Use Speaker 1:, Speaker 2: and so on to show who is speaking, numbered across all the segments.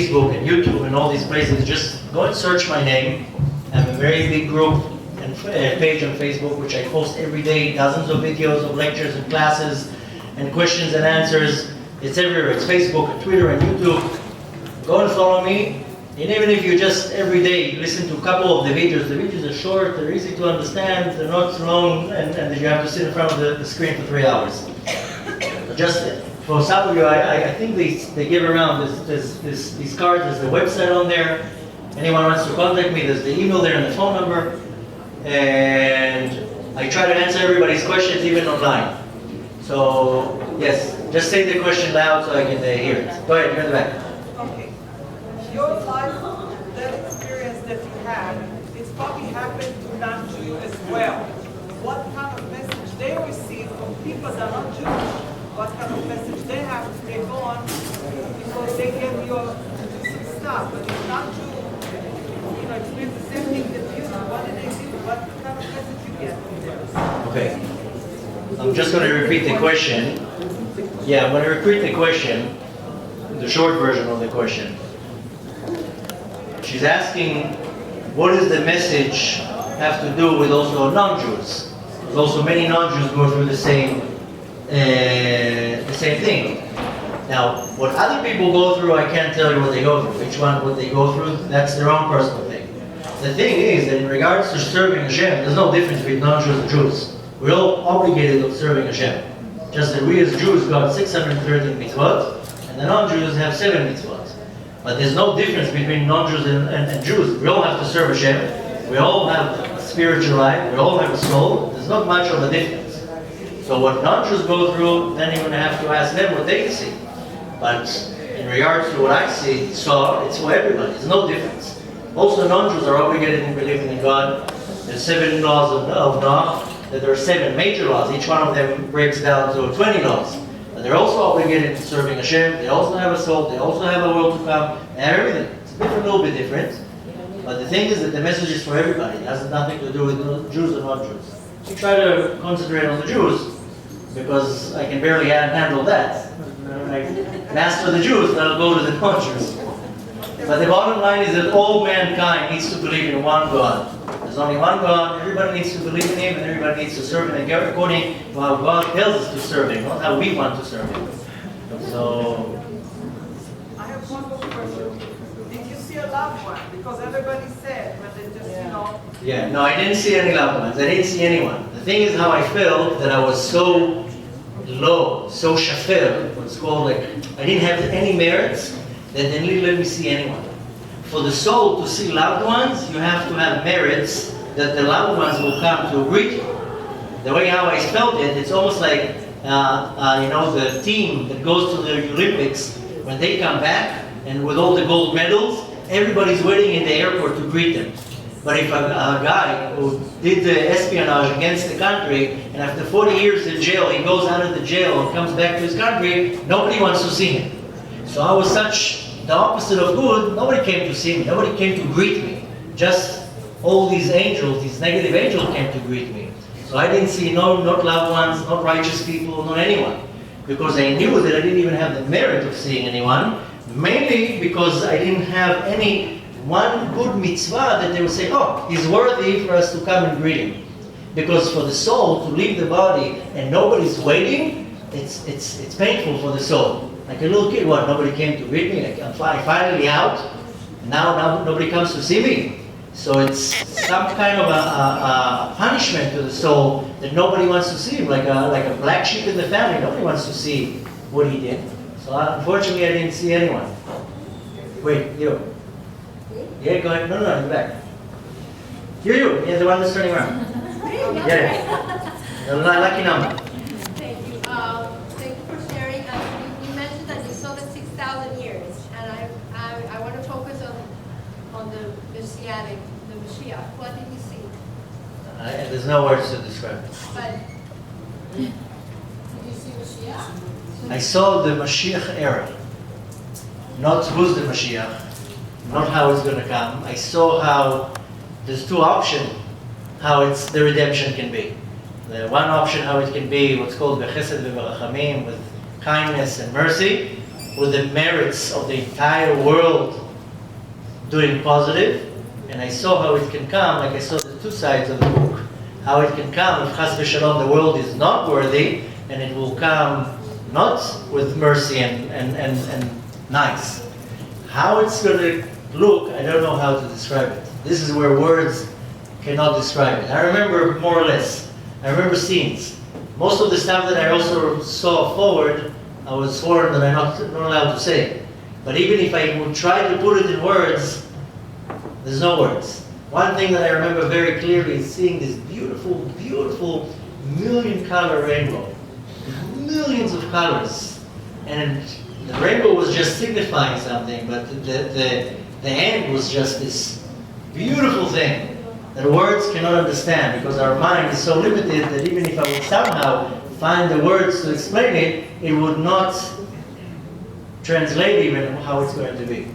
Speaker 1: Facebook and YouTube and all these places, just go and search my name. I have a very big group and page on Facebook, which I post every day, dozens of videos of lectures and classes and questions and answers. It's everywhere. It's Facebook and Twitter and YouTube. Go and follow me. And even if you just every day listen to a couple of the videos are short, they're easy to understand, they're not long, and you have to sit in front of the screen for 3 hours. Just for some of you, I think they give around these cards. There's the website on there. Anyone wants to contact me, there's the email there and the phone number. And I try to answer everybody's questions, even online. So, yes, just say the question loud so I can hear it. Go ahead, you're in the back.
Speaker 2: Okay. Your life, that experience that you had, it's probably happened to non-Jew as well. What kind of message they receive from people that are not Jewish? What kind of message they have to take on because they get your stuff, but it's not Jew. Experience the same thing that you do. What did they do? What kind of message you get from them?
Speaker 1: Okay. I'm just going to repeat the question. Yeah, I'm going to repeat the question, the short version of the question. She's asking, what does the message have to do with also non-Jews? Because also many non-Jews go through the same thing. Now, what other people go through, I can't tell you what they go through. Each one, what they go through, that's their own personal thing. The thing is that in regards to serving Hashem, there's no difference between non-Jews and Jews. We're all obligated of serving Hashem. Just that we as Jews got 613 mitzvot, and the non-Jews have 7 mitzvot. But there's no difference between non-Jews and Jews. We all have to serve Hashem. We all have a spiritual life. We all have a soul. There's not much of a difference. So what non-Jews go through, then you're going to have to ask them what they see. But in regards to what I see, it's for everybody. There's no difference. Also, non-Jews are obligated in believing in God. There's 7 laws of Noah. That there are 7 major laws. Each one of them breaks down to 20 laws. But they're also obligated to serving Hashem. They also have a soul. They also have a world to come. They have everything. It's a little bit different. But the thing is that the message is for everybody. It has nothing to do with Jews or non-Jews. We try to concentrate on the Jews because I can barely handle that. I can ask for the Jews, then I'll go to the non-Jews. But the bottom line is that all mankind needs to believe in one God. There's only one God. Everybody needs to believe in Him, and everybody needs to serve Him according to how God tells us to serve Him, not how we want to serve Him. So,
Speaker 2: I have one more question. Did you see a loved one? Because everybody said, but they just,
Speaker 1: Yeah, no, I didn't see any loved ones. I didn't see anyone. The thing is how I felt that I was so low, so shafer, what's called, like, I didn't have any merits, that they didn't let me see anyone. For the soul to see loved ones, you have to have merits that the loved ones will come to greet you. The way how I felt it, it's almost like, the team that goes to the Olympics, when they come back, and with all the gold medals, everybody's waiting in the airport to greet them. But if a guy who did the espionage against the country, and after 40 years in jail, he goes out of the jail and comes back to his country, nobody wants to see him. So I was the opposite of good. Nobody came to see me. Nobody came to greet me. Just all these angels, these negative angels came to greet me. So I didn't see not loved ones, not righteous people, not anyone. Because I knew that I didn't even have the merit of seeing anyone. Mainly because I didn't have one good mitzvah that they would say, oh, he's worthy for us to come and greet him. Because for the soul to leave the body and nobody's waiting, it's painful for the soul. Like a little kid, nobody came to greet me, I'm finally out, now nobody comes to see me. So it's some kind of a punishment to the soul that nobody wants to see him, like a black sheep in the family. Nobody wants to see what he did. So unfortunately I didn't see anyone. Wait, you. Yeah, go ahead. No, in the back. You. Yeah, the one that's turning around. Yeah. The lucky number.
Speaker 3: Thank you. Thank you for sharing. You mentioned that you saw the 6,000 years, and I want to focus on the Messianic, the Mashiach. What did you see?
Speaker 1: There's no words to describe it.
Speaker 3: But did you see Mashiach?
Speaker 1: I saw the Mashiach era. Not who's the Mashiach, not how it's going to come. I saw how there's 2 options how the redemption can be. The one option how it can be what's called bechesed v'berachamim, with kindness and mercy. with the merits of the entire world doing positive, and I saw how it can come, like I saw the two sides of the book, how it can come if chas v'shalom the world is not worthy, and it will come not with mercy and nice. How it's going to look, I don't know how to describe it. This is where words cannot describe it. I remember more or less. I remember scenes. Most of the stuff that I also saw forward, I was sworn that I'm not allowed to say. But even if I would try to put it in words, there's no words. One thing that I remember very clearly is seeing this beautiful, beautiful million-color rainbow. Millions of colors. And the rainbow was just signifying something, but the end was just this beautiful thing that words cannot understand, because our mind is so limited that even if I would somehow find the words to explain it, it would not translate even how it's going to be.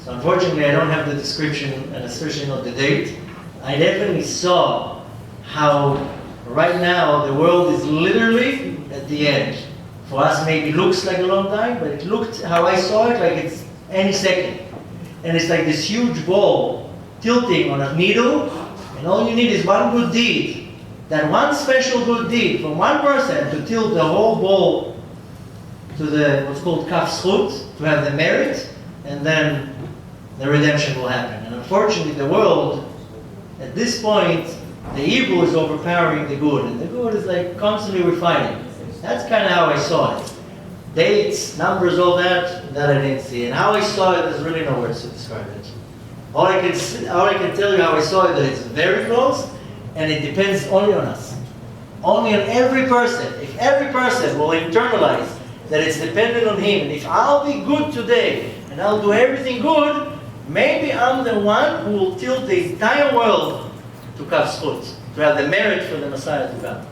Speaker 1: So unfortunately, I don't have the description and especially not the date. I definitely saw how right now the world is literally at the end. For us, maybe looks like a long time, but it looked, how I saw it, like it's any second. And it's like this huge ball tilting on a needle, and all you need is one good deed. That one special good deed from one person to tilt the whole ball to the, what's called kaf zchut, to have the merit, and then the redemption will happen. And unfortunately, the world, at this point, the evil is overpowering the good, and the good is like constantly refining. That's kind of how I saw it. Dates, numbers, all that I didn't see. And how I saw it, there's really no words to describe it. All I can tell you how I saw it, that it's very close, and it depends only on us. Only on every person. If every person will internalize that it's dependent on him, and if I'll be good today, and I'll do everything good, maybe I'm the one who will tilt the entire world to kaf zchut, to have the merit for the Messiah to come.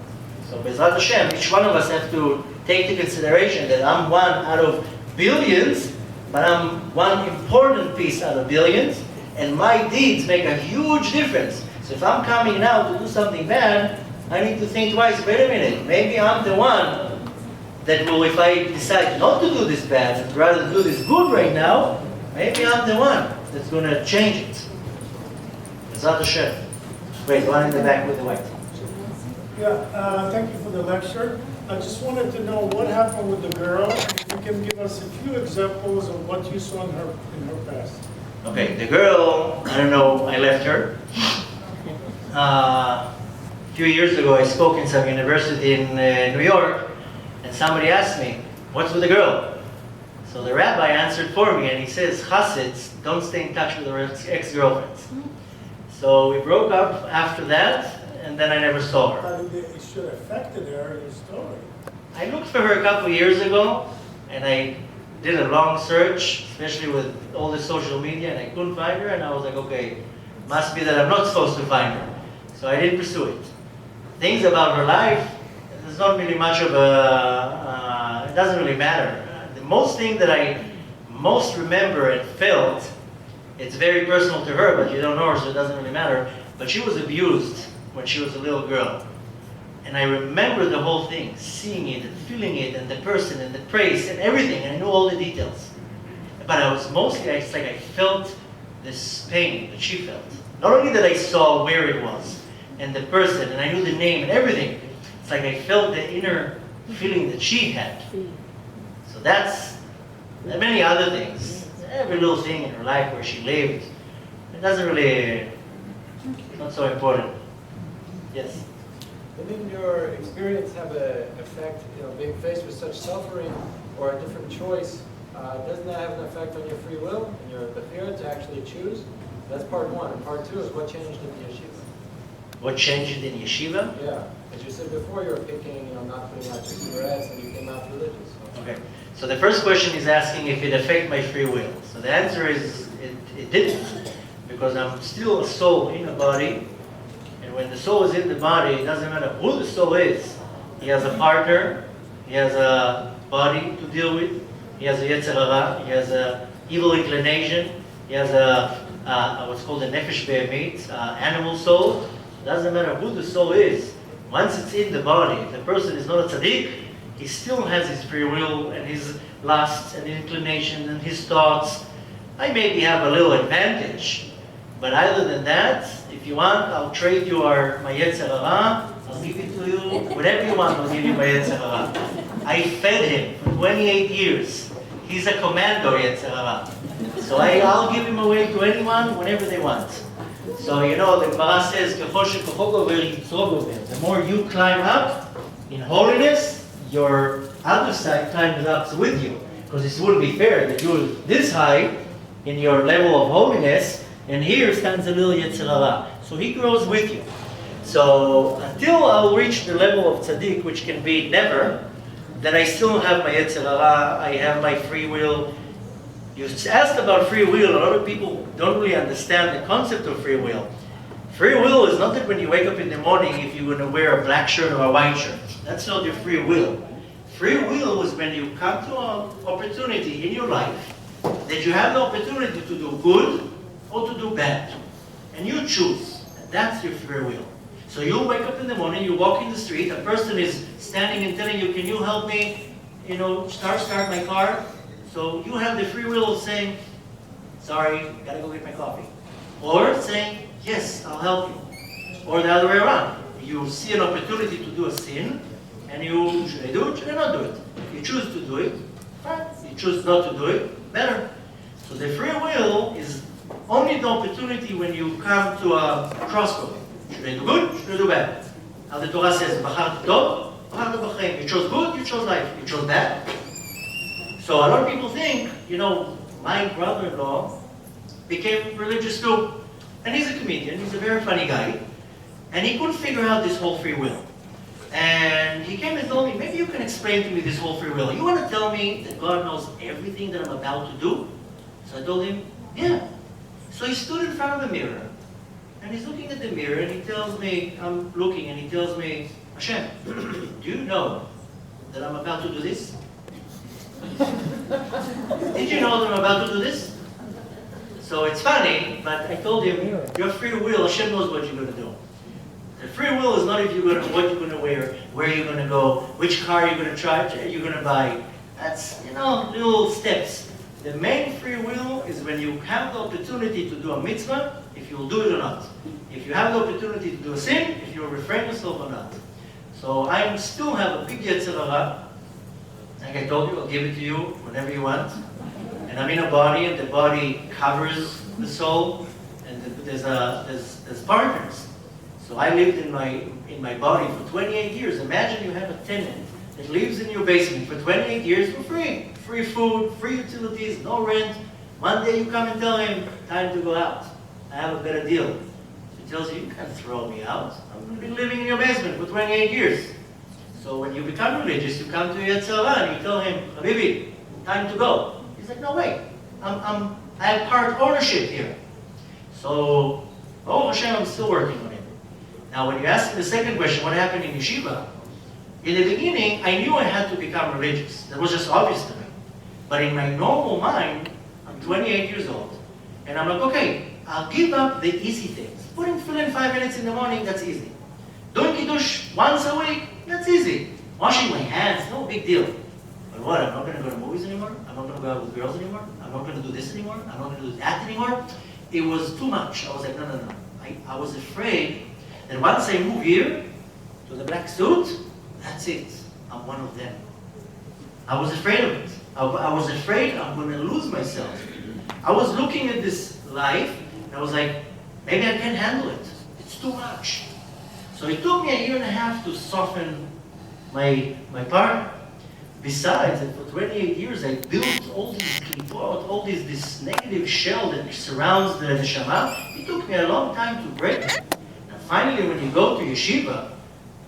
Speaker 1: So Bezrat Hashem, each one of us have to take into consideration that I'm one out of billions, but I'm one important piece out of billions, and my deeds make a huge difference. So if I'm coming now to do something bad, I need to think twice, wait a minute, maybe I'm the one that will, if I decide not to do this bad, and rather do this good right now, maybe I'm the one that's going to change it. Bezrat Hashem. Wait, one in the back with the white.
Speaker 4: Yeah, thank you for the lecture. I just wanted to know what happened with the girl. If you can give us a few examples of what you saw in her past.
Speaker 1: Okay, the girl, I don't know, I left her. A few years ago, I spoke in some university in New York, and somebody asked me, what's with the girl? So the rabbi answered for me, and he says, Chassids don't stay in touch with their ex-girlfriends. So we broke up after that, and then I never saw her.
Speaker 4: How did it should have affected her, your story?
Speaker 1: I looked for her a couple years ago, and I did a long search, especially with all the social media, and I couldn't find her, and I was like, okay, must be that I'm not supposed to find her. So I didn't pursue it. Things about her life, there's not really much of a, it doesn't really matter. The most thing that I most remember and felt, it's very personal to her, but you don't know her, so it doesn't really matter, but she was abused when she was a little girl. And I remember the whole thing, seeing it and feeling it, and the person and the praise and everything, and I knew all the details. But I was mostly, it's like I felt this pain that she felt. Not only that I saw where it was, and the person, and I knew the name and everything, it's like I felt the inner feeling that she had. So that's, and many other things. Every little thing in her life where she lived, it doesn't really, not so important. Yes?
Speaker 5: Didn't your experience have an effect, being faced with such suffering or a different choice, doesn't that have an effect on your free will and your bechira to actually choose? That's part one. And part two is what changed in the yeshiva.
Speaker 1: What changed in yeshiva?
Speaker 5: Yeah. As you said before, you were picking, not putting out your cigarettes, and you came out religious. So.
Speaker 1: Okay. So the first question is asking if it affected my free will. So the answer is it didn't, because I'm still a soul in a body, and when the soul is in the body, it doesn't matter who the soul is. He has a partner, he has a body to deal with, he has a yetzer hara, he has a evil inclination, he has a what's called a nefesh be'emit, animal soul. It doesn't matter who the soul is. Once it's in the body, if the person is not a tzaddik, he still has his free will and his lusts and inclinations and his thoughts. I maybe have a little advantage, but other than that, if you want, I'll trade you my Yetzer Hara, I'll give it to you, whatever you want, I'll give you my Yetzer Hara. I fed him for 28 years. He's a commando Yetzer Hara. So I'll give him away to anyone whenever they want. So the Gemara says, the more you climb up in holiness, your other side climbs up with you. Because it wouldn't be fair that you're this high in your level of holiness, and here stands a little Yetzer Hara. So he grows with you. So until I'll reach the level of tzaddik, which can be never, then I still have my Yetzer Hara, I have my free will. You asked about free will. A lot of people don't really understand the concept of free will. Free will is not that when you wake up in the morning, if you're going to wear a black shirt or a white shirt. That's not your free will. Free will is when you come to an opportunity in your life that you have the opportunity to do good or to do bad. And you choose. And that's your free will. So you'll wake up in the morning, you walk in the street, a person is standing and telling you, can you help me, start my car? So you have the free will of saying, sorry, gotta go get my coffee. Or saying, yes, I'll help you. Or the other way around. You see an opportunity to do a sin, and should I do it, should I not do it? If you choose to do it, fine. If you choose not to do it, better. So the free will is only the opportunity when you come to a crossroad. Should I do good, should I do bad? Now the Torah says, Bachar tov, bachar b'chaim. You chose good, you chose life. You chose bad. So a lot of people think, my brother-in-law became religious too. And he's a comedian, he's a very funny guy. And he couldn't figure out this whole free will. And he came and told me, maybe you can explain to me this whole free will. You want to tell me that God knows everything that I'm about to do? So I told him, yeah. So he stood in front of the mirror. And he's looking at the mirror and he tells me, I'm looking and he tells me, Hashem, do you know that I'm about to do this? Did you know that I'm about to do this? So it's funny, but I told him, your free will, Hashem knows what you're going to do. The free will is not what you're going to wear, where you're going to go, which car you're going to buy. That's, little steps. The main free will is when you have the opportunity to do a mitzvah, if you'll do it or not. If you have the opportunity to do a sin, if you'll refrain yourself or not. So I still have a big Yetzer Hara. Like I told you, I'll give it to you whenever you want. And I'm in a body, and the body covers the soul, and there's partners. So I lived in my body for 28 years. Imagine you have a tenant that lives in your basement for 28 years for free. Free food, free utilities, no rent. One day you come and tell him, time to go out. I have a better deal. He tells you, you can't throw me out. I've been living in your basement for 28 years. So when you become religious, you come to Yetzer Hara and you tell him, Habibi, time to go. He's like, no, wait. I have part ownership here. So, Hashem, I'm still working on it. Now, when you ask the second question, what happened in yeshiva? In the beginning, I knew I had to become religious. That was just obvious to me. But in my normal mind, I'm 28 years old. And I'm like, okay, I'll give up the easy things. Putting fill in 5 minutes in the morning, that's easy. Doing kiddush once a week, that's easy. Washing my hands, no big deal. But what, I'm not going to go to movies anymore? I'm not going to go out with girls anymore? I'm not going to do this anymore? I'm not going to do that anymore? It was too much. I was like, no. I was afraid that once I move here to the black suit, that's it. I'm one of them. I was afraid of it. I was afraid I'm going to lose myself. I was looking at this life, and I was like, maybe I can't handle it. It's too much. So it took me a year and a half to soften my partner. Besides, for 28 years, I built all these clip1, all this negative shell that surrounds the neshama. It took me a long time to break it. And finally, when you go to yeshiva,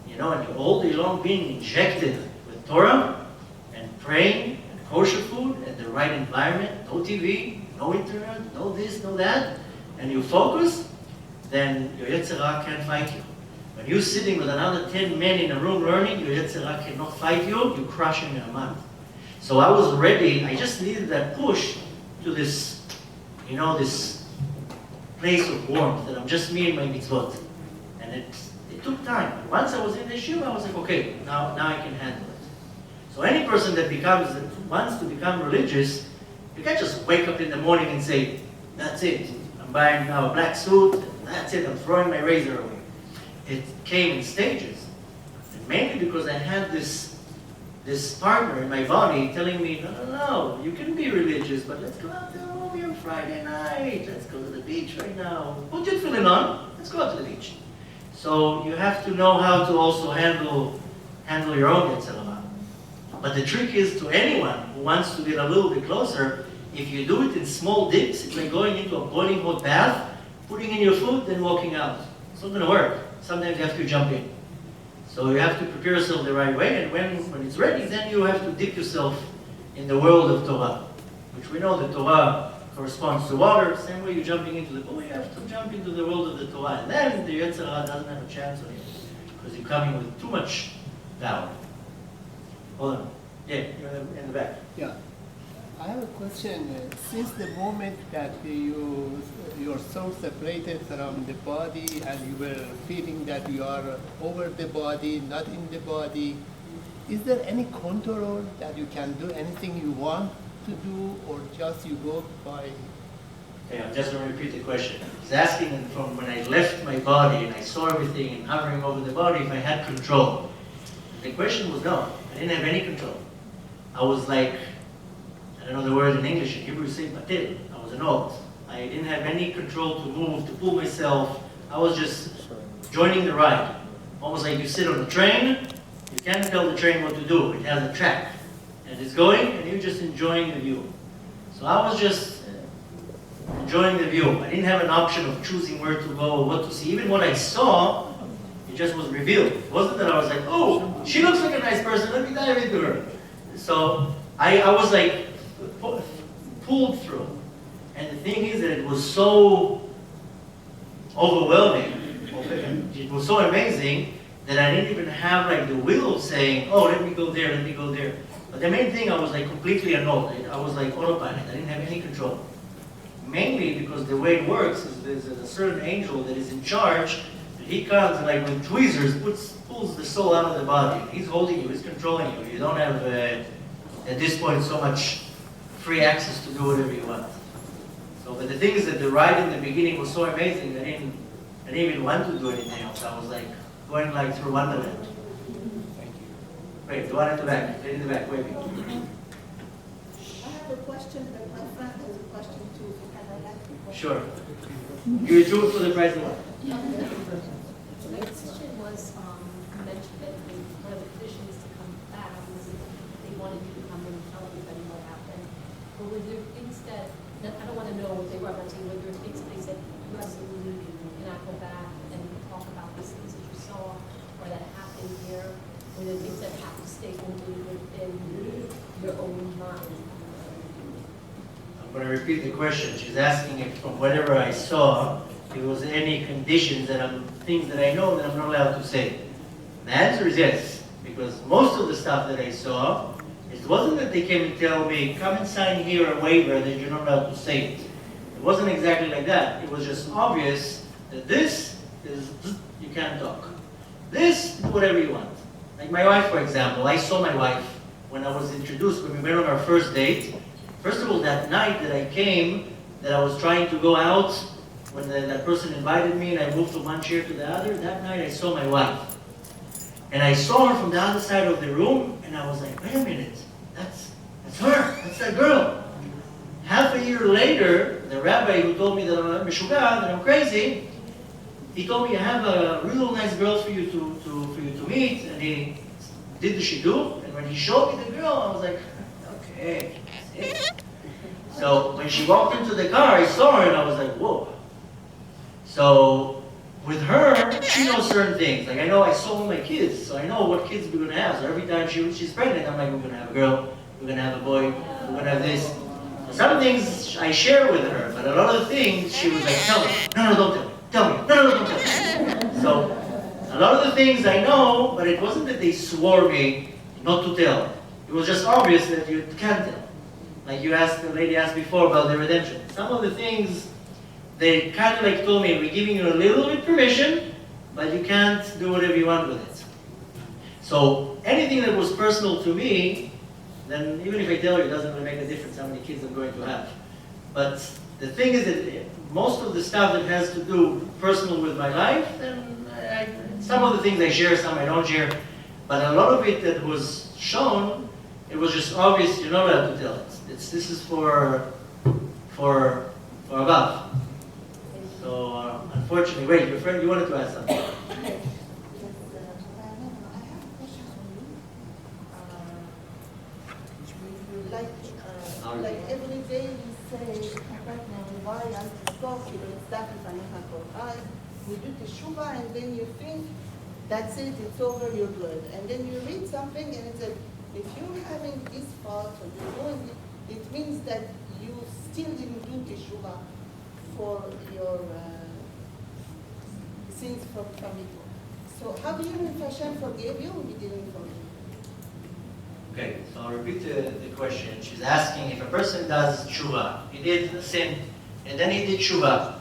Speaker 1: and you're all day long being injected with Torah, and praying, and kosher food, and the right environment, no TV, no internet, no this, no that, and you focus, then your Yetzer Hara can't fight you. When you're sitting with another 10 men in a room learning, your Yetzer Hara cannot fight you, you crush him in a month. So I was ready, I just needed that push to this, this place of warmth that I'm just me and my mitzvot. And it took time. Once I was in the yeshiva, I was like, okay, now I can handle it. So any person that wants to become religious, you can't just wake up in the morning and say, that's it, I'm buying now a black suit, and that's it, I'm throwing my razor away. It came in stages. And mainly because I had this partner in my body telling me, no, you can be religious, but let's go out to a movie on Friday night, let's go to the beach right now. Put your tefillin on, let's go out to the beach. So you have to know how to also handle your own Yetzer Hara. But the trick is to anyone who wants to get a little bit closer, if you do it in small dips, it's like going into a boiling hot bath, putting in your food, then walking out. It's not going to work. Sometimes you have to jump in. So you have to prepare yourself the right way, and when it's ready, then you have to dip yourself in the world of Torah, which we know that Torah corresponds to water. Same way you're jumping into the pool, you have to jump into the world of the Torah. And then the Yetzer Hara doesn't have a chance on you, because you're coming with too much power. Hold on. Yeah, you're in the back.
Speaker 6: Yeah. I have a question. Since the moment that your soul separated from the body and you were feeling that you are over the body, not in the body, is there any control that you can do anything you want to do, or just you go by?
Speaker 1: Okay, I'm just going to repeat the question. He's asking from when I left my body and I saw everything and hovering over the body if I had control. The question was no. I didn't have any control. I was like, I don't know the word in English, in Hebrew you say batil. I was an old. I didn't have any control to move, to pull myself. I was just joining the ride. Almost like you sit on a train, you can't tell the train what to do. It has a track. And it's going, and you're just enjoying the view. So I was just enjoying the view. I didn't have an option of choosing where to go or what to see. Even what I saw, it just was revealed. It wasn't that I was like, oh, she looks like a nice person, let me dive into her. So I was like pulled through. And the thing is that it was so overwhelming, it was so amazing that I didn't even have like the will of saying, oh, let me go there, let me go there. But the main thing, I was like completely annulled. I was like autopilot. I didn't have any control. Mainly because the way it works is there's a certain angel that is in charge. He comes and like with tweezers pulls the soul out of the body. He's holding you. He's controlling you. You don't have at this point so much free access to do whatever you want. So, but the thing is that the ride in the beginning was so amazing that I didn't even want to do anything else. I was like going like through Wonderland. Wait, the one in the back. Lady in the back, waving.
Speaker 7: I have a question, but my friend has a question too. Can I ask you a question?
Speaker 1: Sure. You do it for the price of what?
Speaker 8: My question was, you mentioned that one of the conditions to come back was if they wanted you to come and tell everybody what happened. But were there things that I don't want to know what they were, but I'm saying, were there things that they said, you absolutely cannot go back and talk about these things that you saw or that happened here? Were there things that have to stay only within your own mind?
Speaker 1: I'm going to repeat the question. She's asking if from whatever I saw, if there was any conditions things that I know that I'm not allowed to say. The answer is yes, because most of the stuff that I saw, it wasn't that they came and tell me, come and sign here a waiver that you're not allowed to say it. It wasn't exactly like that. It was just obvious that this is, you can't talk. This, do whatever you want. Like my wife, for example, I saw my wife when I was introduced, when we went on our first date. First of all, that night that I came, that I was trying to go out, when that person invited me and I moved from one chair to the other, that night I saw my wife. And I saw her from the other side of the room, and I was like, wait a minute, that's her, that's that girl. Half a year later, the rabbi who told me that I'm mishuga, that I'm crazy, he told me, I have a real nice girl for you to meet, and he did the shidduch, and when he showed me the girl, I was like, okay, that's it. So when she walked into the car, I saw her, and I was like, whoa. So with her, she knows certain things. Like I saw all my kids, so I know what kids we're going to have. So every time she's pregnant, I'm like, we're going to have a girl, we're going to have a boy, we're going to have this. So some things I share with her, but a lot of things she was like, tell me. No, don't tell me. Tell me. No, don't tell me. So a lot of the things I know, but it wasn't that they swore me not to tell. It was just obvious that you can't tell. Like the lady asked before about the redemption. Some of the things, they kind of like told me, we're giving you a little bit permission, but you can't do whatever you want with it. So anything that was personal to me, then even if I tell you, it doesn't really make a difference how many kids I'm going to have. But the thing is that most of the stuff that has to do personal with my life, then some of the things I share, some I don't share. But a lot of it that was shown, it was just obvious you're not allowed to tell it. This is for above. So unfortunately, wait, your friend, you wanted to ask something.
Speaker 7: Yes, I have a question for you. Like every day we say, why I'm talking and stuff if I'm not we do teshuvah and then you think, that's it, it's over, you're good. And then you read something and it says, if you're having this thought or you're doing it, it means that you still didn't do teshuvah for your sins from before. So how do you know if Hashem forgave you or He didn't forgive you?
Speaker 1: Okay, so I'll repeat the question. She's asking if a person does tshuva, he did the sin, and then he did tshuva,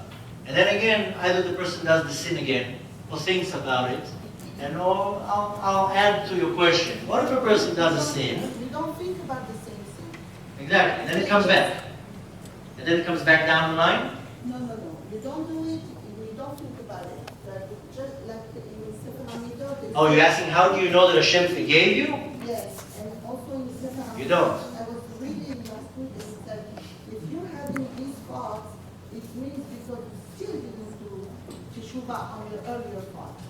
Speaker 1: and then again, either the person does the sin again, or thinks about it, and I'll add to your question. What if a person does a sin?
Speaker 7: You don't think about the same sin.
Speaker 1: Exactly, and then it comes back. And then it comes back down the line?
Speaker 7: No. You don't do it, you don't think about it. But just like in Sefer HaMidot.
Speaker 1: Oh, you're asking how do you know that Hashem forgave you?
Speaker 7: Yes, and also in Sefer HaMidot.
Speaker 1: You don't.
Speaker 7: I was reading last week and that if you're having these thoughts, it means because you still didn't do teshuvah on your earlier thought.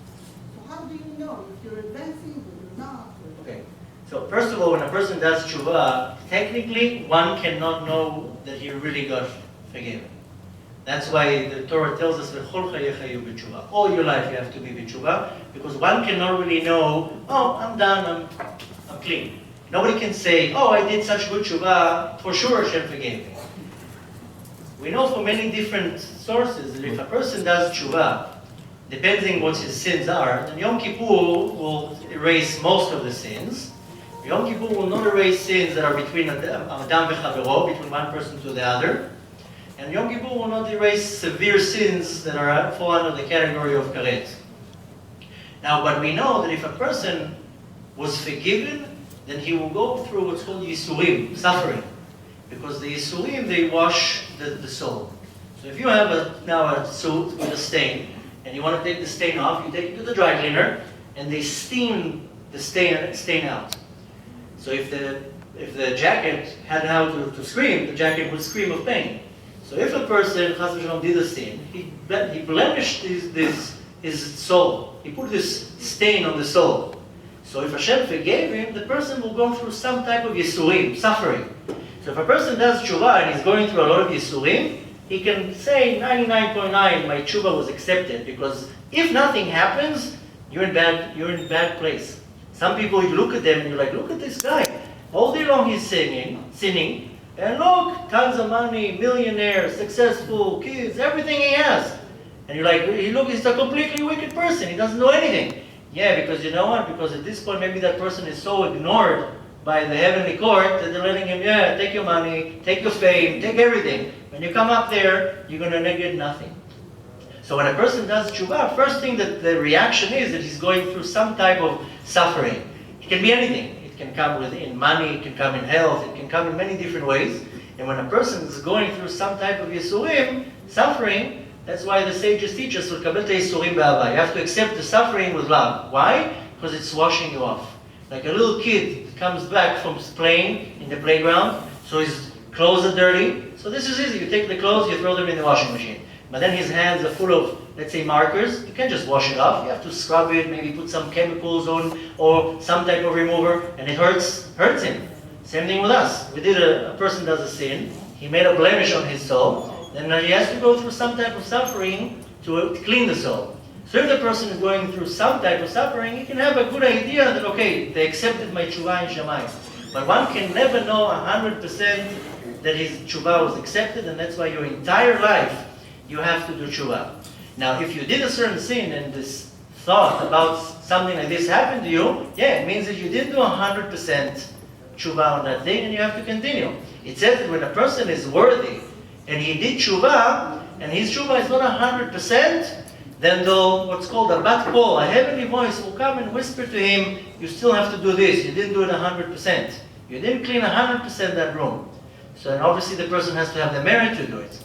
Speaker 7: So how do you know if you're advancing or you're not?
Speaker 1: Okay. So first of all, when a person does tshuva, technically one cannot know that he really got forgiven. That's why the Torah tells us, "V'chol chayecha b'tshuva." All your life you have to be b'tshuva, because one cannot really know, oh, I'm done, I'm clean. Nobody can say, oh, I did such good tshuva, for sure Hashem forgave me. We know from many different sources that if a person does tshuva, depending what his sins are, then Yom Kippur will erase most of the sins. Yom Kippur will not erase sins that are between Adam v'chavero, between one person to the other. And Yom Kippur will not erase severe sins that fall under the category of karet. Now, but we know that if a person was forgiven, then he will go through what's called yisurim, suffering. Because the yisurim, they wash the soul. So if you have now a suit with a stain, and you want to take the stain off, you take it to the dry cleaner, and they steam the stain out. So if the jacket had how to scream, the jacket would scream of pain. So if a person, Chas v'Shalom, did a sin, he blemished his soul. He put this stain on the soul. So if Hashem forgave him, the person will go through some type of yisurim, suffering. So if a person does tshuva and he's going through a lot of yisurim, he can say 99.9, my tshuva was accepted, because if nothing happens, you're in bad place. Some people, you look at them and you're like, look at this guy. All day long he's sinning, and look, tons of money, millionaire, successful, kids, everything he has. And you're like, he's a completely wicked person, he doesn't know anything. Yeah, because you know what? Because at this point, maybe that person is so ignored by the heavenly court that they're letting him, take your money, take your fame, take everything. When you come up there, you're going to get nothing. So when a person does tshuva, first thing that the reaction is that he's going through some type of suffering. It can be anything. It can come in money, it can come in health, it can come in many different ways. And when a person is going through some type of yisurim, suffering, that's why the sages teach us, you have to accept the suffering with love. Why? Because it's washing you off. Like a little kid comes back from playing in the playground, so his clothes are dirty. So this is easy. You take the clothes, you throw them in the washing machine. But then his hands are full of, let's say, markers. You can't just wash it off. You have to scrub it, maybe put some chemicals on, or some type of remover, and it hurts him. Same thing with us. We did a person does a sin. He made a blemish on his soul. Then he has to go through some type of suffering to clean the soul. So if the person is going through some type of suffering, he can have a good idea that, okay, they accepted my tshuva in Shammai. But one can never know 100% that his tshuva was accepted, and that's why your entire life you have to do tshuva. Now, if you did a certain sin and this thought about something like this happened to you, it means that you did do 100% tshuva on that thing, and you have to continue. It says that when a person is worthy, and he did tshuva, and his tshuva is not 100%, then what's called a bat kol, a heavenly voice will come and whisper to him, you still have to do this, you didn't do it 100%. You didn't clean 100% that room. So then obviously the person has to have the merit to do it.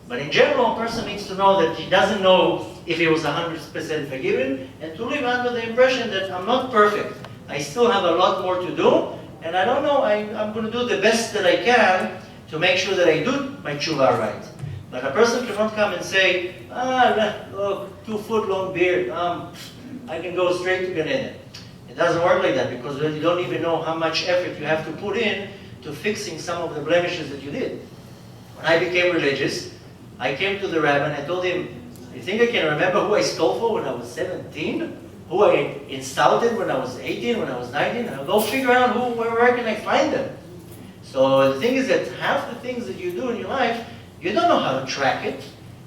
Speaker 1: But in general, a person needs to know that he doesn't know if he was 100% forgiven, and to live under the impression that I'm not perfect. I still have a lot more to do, and I don't know, I'm going to do the best that I can to make sure that I do my tshuva right. But a person cannot come and say, look, 2 foot long beard, I can go straight to Gan Eden. It doesn't work like that, because you don't even know how much effort you have to put in to fixing some of the blemishes that you did. When I became religious, I came to the rabbi and I told him, you think I can remember who I stole for when I was 17? Who I insulted when I was 18, when I was 19? I'll go figure out where can I find them. So the thing is that half the things that you do in your life, you don't know how to track it.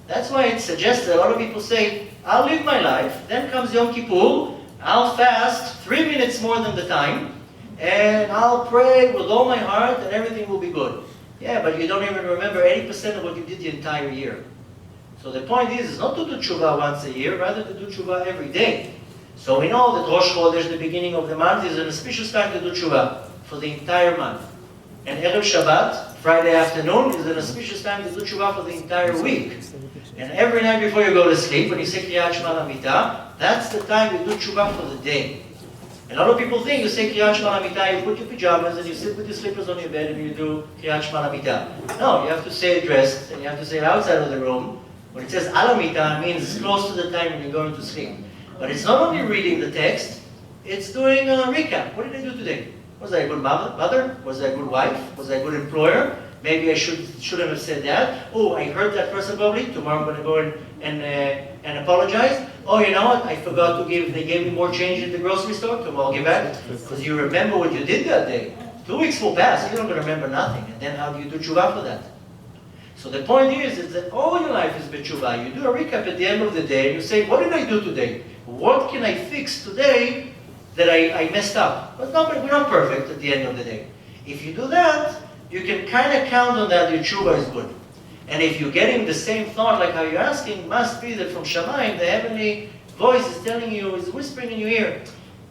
Speaker 1: That's why it's suggested, a lot of people say, I'll live my life, then comes Yom Kippur, I'll fast 3 minutes more than the time, and I'll pray with all my heart and everything will be good. Yeah, but you don't even remember 80% of what you did the entire year. So the point is not to do tshuva once a year, rather to do tshuva every day. So we know that Rosh Chodesh, the beginning of the month, is an auspicious time to do tshuva for the entire month. And Erev Shabbat, Friday afternoon, is an auspicious time to do tshuva for the entire week. And every night before you go to sleep, when you say Kriyat Shema L'Mitah, that's the time you do tshuva for the day. And a lot of people think you say Kriyat Shema L'Mitah, you put your pajamas and you sit with your slippers on your bed and you do Kriyat Shema L'Mitah. No, you have to say it dressed and you have to say it outside of the room. When it says Al Mitah, it means close to the time when you're going to sleep. But it's not only reading the text, it's doing a recap. What did I do today? Was I a good mother? Was I a good wife? Was I a good employer? Maybe I shouldn't have said that. Oh, I hurt that person probably. Tomorrow I'm going to go and apologize. Oh, you know what? I forgot to they gave me more change at the grocery store. Tomorrow I'll give back. Because you remember what you did that day. 2 weeks will pass. You don't remember nothing. And then how do you do tshuva for that? So the point is that all your life is b'tshuva. You do a recap at the end of the day and you say, what did I do today? What can I fix today that I messed up? But we're not perfect at the end of the day. If you do that, you can kind of count on that your tshuva is good. And if you're getting the same thought like how you're asking, must be that from Shamayim, the heavenly voice is telling you, is whispering in your ear,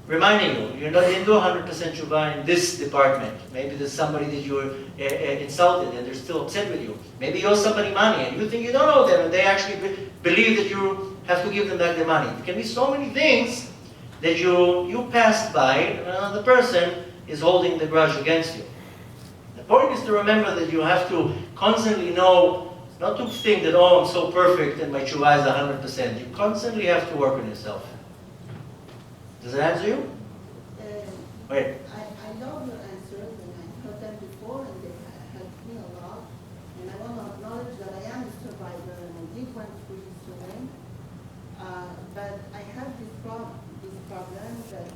Speaker 1: reminding you, you didn't do 100% tshuva in this department. Maybe there's somebody that you insulted and they're still upset with you. Maybe you owe somebody money and you think you don't owe them and they actually believe that you have to give them back the money. It can be so many things that you passed by and another person is holding the grudge against you. The point is to remember that you have to constantly know, not to think that, oh, I'm so perfect and my tshuva is 100%. You constantly have to work on yourself. Does that answer you? Wait.
Speaker 7: I love your answers, and I heard them before, and they helped me a lot. And I want to acknowledge that I am a survivor, and I did went through this terrain. But I have this problem that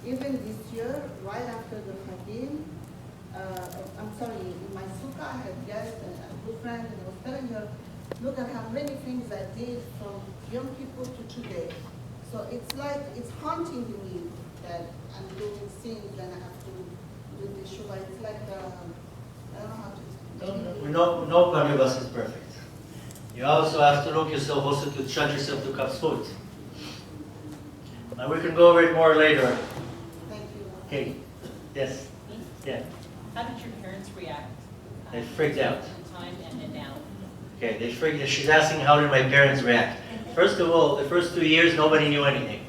Speaker 7: even this year, right after the Chagim, I'm sorry, in my sukkah, I had guests and a good friend, and I was telling her, look at how many things I did from Yom Kippur to today. So it's like, it's haunting me that I'm doing things and I have to do the shuvah. It's like, I don't know how to explain.
Speaker 1: Nobody of us is perfect. You also have to look yourself, also to judge yourself to kapsut. And we can go over it more later.
Speaker 7: Thank you.
Speaker 1: Okay. Yes. Yeah.
Speaker 9: How did your parents react?
Speaker 1: They freaked out.
Speaker 9: At the time and now.
Speaker 1: Okay, they freaked out. She's asking how did my parents react. First of all, the first 2 years nobody knew anything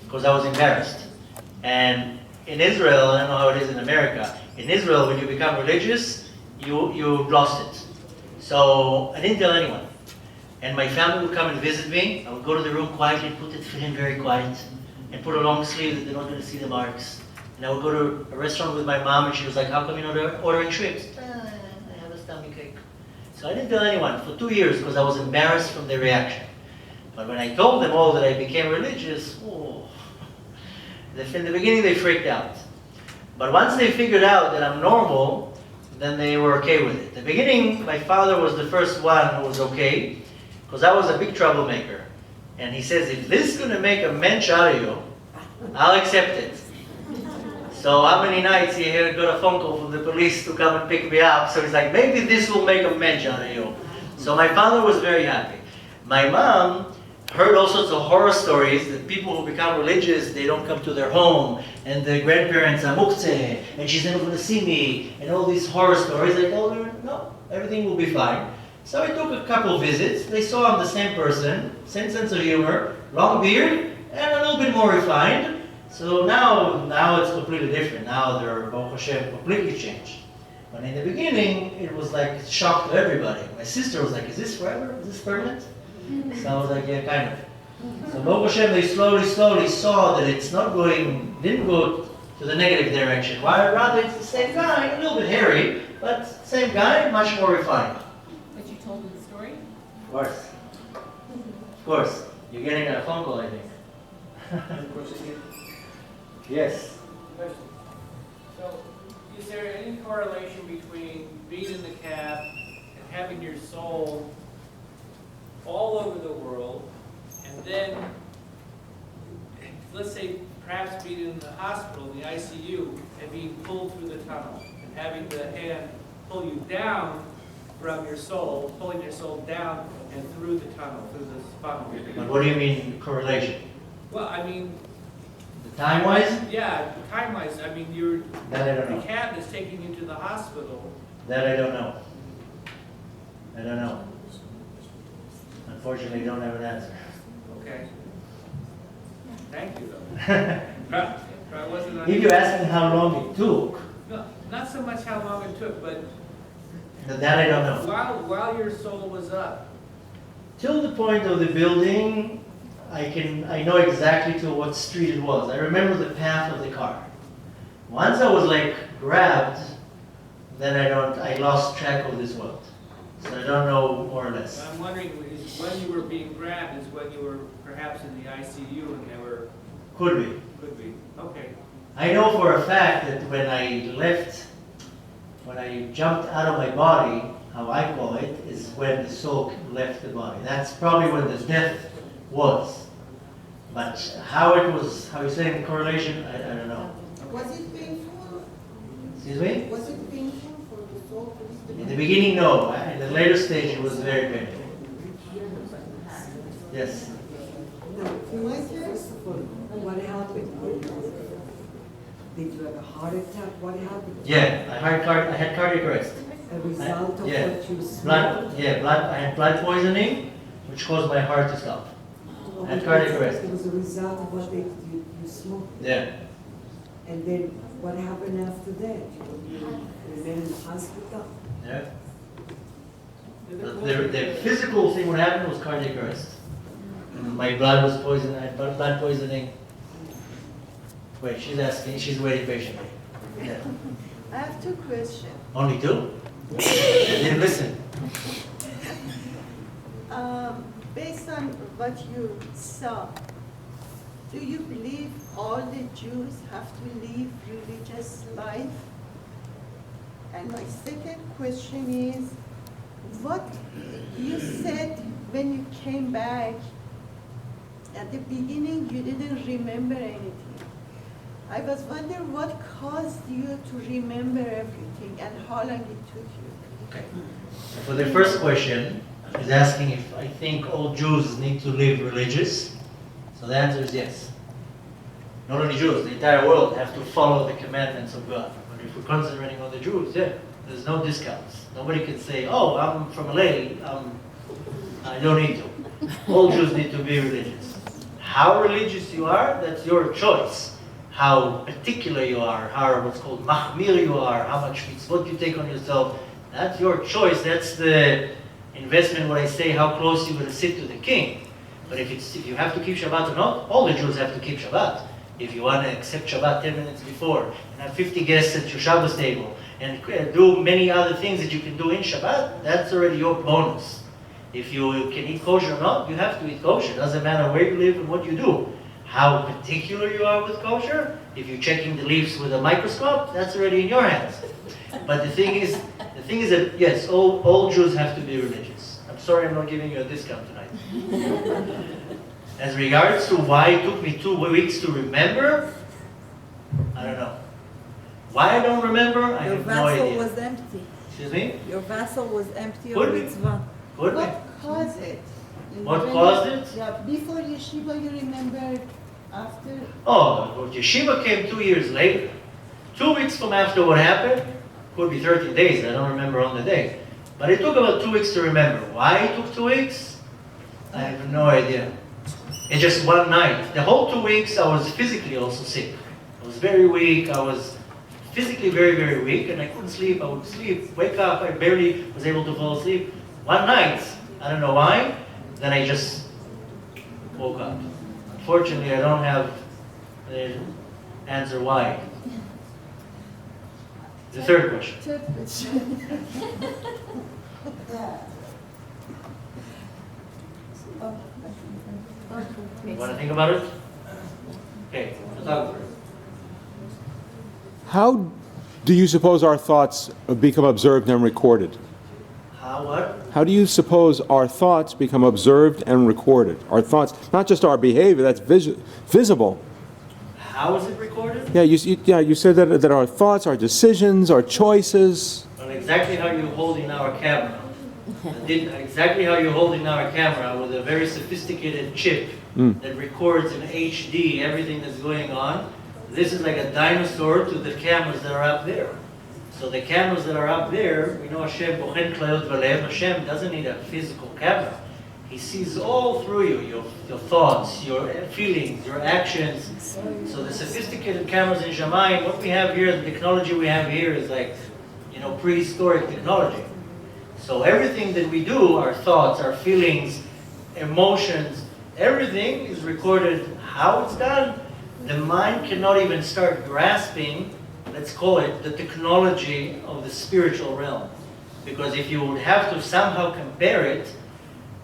Speaker 1: because I was embarrassed. And in Israel, I don't know how it is in America, in Israel when you become religious, you lost it. So I didn't tell anyone. And my family would come and visit me. I would go to the room quietly, put the tefillin very quiet, and put a long sleeve that they're not going to see the marks. And I would go to a restaurant with my mom and she was like, how come you're not ordering shrimps? I have a stomach ache. So I didn't tell anyone for 2 years because I was embarrassed from their reaction. But when I told them all that I became religious, in the beginning they freaked out. But once they figured out that I'm normal, then they were okay with it. In the beginning, my father was the first one who was okay, because I was a big troublemaker. And he says, if this is going to make a mensch out of you, I'll accept it. So how many nights he had got a phone call from the police to come and pick me up. So he's like, maybe this will make a mensch out of you. So my father was very happy. My mom, heard all sorts of horror stories that people who become religious, they don't come to their home, and the grandparents are muktzeh, and she's never going to see me, and all these horror stories. I told her, no, everything will be fine. So I took a couple visits. They saw I'm the same person, same sense of humor, long beard, and a little bit more refined. So now it's completely different. Now they're, Baruch Hashem, completely changed. But in the beginning, it was like a shock to everybody. My sister was like, is this forever? Is this permanent? So I was like, yeah, kind of. So Baruch Hashem, they slowly saw that it's not going, didn't go to the negative direction. Why? Rather, it's the same guy, a little bit hairy, but same guy, much more refined.
Speaker 9: But you told them the story?
Speaker 1: Of course. Of course. You're getting a phone call, I think. Yes.
Speaker 10: Question. So, is there any correlation between being in the cab and having your soul all over the world, and then, let's say, perhaps being in the hospital, in the ICU, and being pulled through the tunnel, and having the hand pull you down from your soul, pulling your soul down and through the tunnel, through the funnel?
Speaker 1: But what do you mean correlation?
Speaker 10: Well, I mean,
Speaker 1: Time-wise?
Speaker 10: yeah, time-wise, I mean,
Speaker 1: That I don't
Speaker 10: the
Speaker 1: know.
Speaker 10: cab is taking you to the hospital.
Speaker 1: That I don't know. I don't know. Unfortunately, I don't have an answer.
Speaker 10: Okay. Thank you, though. I wasn't
Speaker 1: If you ask me how long it took,
Speaker 10: No, not so much how long it took, but
Speaker 1: that I don't know.
Speaker 10: while your soul was up.
Speaker 1: Till the point of the building, I know exactly to what street it was. I remember the path of the car. Once I was like grabbed, then I lost track of this world. So I don't know more or less.
Speaker 10: I'm wondering, is when you were being grabbed is when you were perhaps in the ICU and they were,
Speaker 1: Could be.
Speaker 10: could be, okay.
Speaker 1: I know for a fact that when I jumped out of my body, how I call it, is when the soul left the body. That's probably when the death was. But how you're saying the correlation, I don't know.
Speaker 7: Was it painful?
Speaker 1: Excuse me?
Speaker 7: Was it painful for the soul to leave the
Speaker 1: In the
Speaker 7: body?
Speaker 1: beginning, no. In the later stage, it was very painful. Yes.
Speaker 7: My case,
Speaker 11: What happened? Did you have a heart attack? What happened?
Speaker 1: Yeah, I had cardiac arrest.
Speaker 11: A result of
Speaker 1: Yeah.
Speaker 11: what you smoked?
Speaker 1: I had blood poisoning, which caused my heart to stop. I had cardiac arrest.
Speaker 11: It was a result of what you smoked.
Speaker 1: Yeah.
Speaker 11: And then what happened after that? You remained in the hospital?
Speaker 1: Yeah. The physical thing what happened was cardiac arrest. My blood was poisoned. I had blood poisoning. Wait, she's waiting patiently. Yeah.
Speaker 7: I have two questions.
Speaker 1: Only two? I didn't listen.
Speaker 7: Based on what you saw, do you believe all the Jews have to live religious life? And my second question is, what you said when you came back, at the beginning you didn't remember anything. I was wondering what caused you to remember everything and how long it took you.
Speaker 1: Okay. So for the first question, is asking if I think all Jews need to live religious. So the answer is yes. Not only Jews, the entire world have to follow the commandments of God. But if we're concentrating on the Jews, yeah, there's no discounts. Nobody can say, oh, I'm from LA, I don't need to. All Jews need to be religious. How religious you are, that's your choice. How particular you are, how what's called machmir you are, how much mitzvot you take on yourself, that's your choice. That's the investment when I say how close you're going to sit to the king. But if you have to keep Shabbat or not, all the Jews have to keep Shabbat. If you want to accept Shabbat 10 minutes before, and have 50 guests at your Shabbos table, and do many other things that you can do in Shabbat, that's already your bonus. If you can eat kosher or not, you have to eat kosher. It doesn't matter where you live and what you do. How particular you are with kosher, if you're checking the leaves with a microscope, that's already in your hands. But the thing is that, yes, all Jews have to be religious. I'm sorry I'm not giving you a discount tonight. As regards to why it took me 2 weeks to remember, I don't know. Why I don't remember, I
Speaker 12: Your
Speaker 1: have no
Speaker 12: vessel
Speaker 1: idea.
Speaker 12: was empty.
Speaker 1: Excuse me?
Speaker 12: Your vessel was empty
Speaker 1: Could
Speaker 12: of
Speaker 1: be.
Speaker 12: mitzvah.
Speaker 1: Could be.
Speaker 7: What caused it?
Speaker 1: What caused it?
Speaker 7: Yeah, before yeshiva, you remember, after?
Speaker 1: Oh, yeshiva came 2 years later. 2 weeks from after what happened, could be 13 days, I don't remember on the day. But it took about 2 weeks to remember. Why it took 2 weeks? I have no idea. It's just one night. The whole 2 weeks I was physically also sick. I was very weak, I was physically very, very weak, and I couldn't sleep. I would sleep, wake up, I barely was able to fall asleep. One night, I don't know why, then I just woke up. Unfortunately, I don't have the answer why. The third question. You want to think about it? Okay, photographer.
Speaker 12: How do you suppose our thoughts become observed and recorded?
Speaker 1: How what?
Speaker 12: How do you suppose our thoughts become observed and recorded? Our thoughts, not just our behavior, that's visible.
Speaker 1: How is it recorded?
Speaker 12: Yeah, you said that our thoughts, our decisions, our choices.
Speaker 1: Well, exactly how you're holding our camera. Exactly how you're holding our camera with a very sophisticated chip that records in HD everything that's going on. This is like a dinosaur to the cameras that are up there. So the cameras that are up there, we know Hashem bochen klayot v'lev. Hashem doesn't need a physical camera. He sees all through you, your thoughts, your feelings, your actions. So the sophisticated cameras in Shamayim, what we have here, the technology we have here is like, prehistoric technology. So everything that we do, our thoughts, our feelings, emotions, everything is recorded. How it's done, the mind cannot even start grasping, let's call it, the technology of the spiritual realm. Because if you would have to somehow compare it,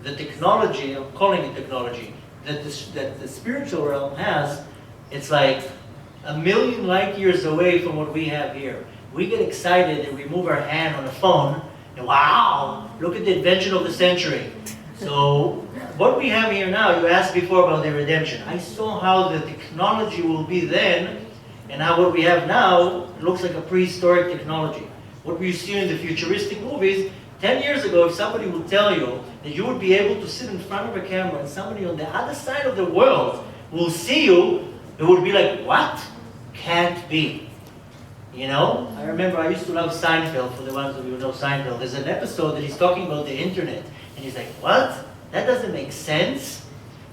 Speaker 1: the technology, I'm calling it technology, that the spiritual realm has, it's like 1,000,000 light years away from what we have here. We get excited and we move our hand on a phone, and wow, look at the invention of the century. So what we have here now, you asked before about the redemption. I saw how the technology will be then, and how what we have now looks like a prehistoric technology. What we see in the futuristic movies, 10 years ago, if somebody would tell you that you would be able to sit in front of a camera and somebody on the other side of the world will see you, it would be like, what? Can't be. I remember I used to love Seinfeld, for the ones of you who know Seinfeld. There's an episode that he's talking about the internet. And he's like, what? That doesn't make sense.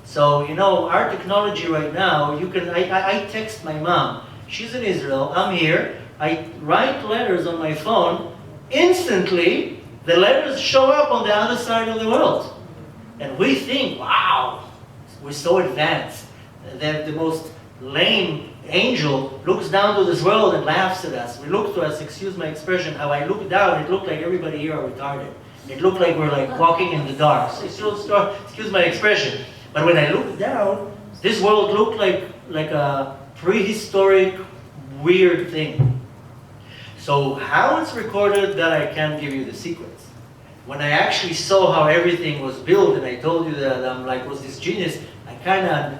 Speaker 1: So, our technology right now, I text my mom. She's in Israel, I'm here. I write letters on my phone. Instantly, the letters show up on the other side of the world. And we think, wow, we're so advanced. That the most lame angel looks down to this world and laughs at us. We look to us, excuse my expression, how I look down, it looked like everybody here are retarded. It looked like we're like walking in the dark. So excuse my expression. But when I looked down, this world looked like a prehistoric, weird thing. So how it's recorded, that I can't give you the secrets. When I actually saw how everything was built, and I told you that I'm like, was this genius, I kind of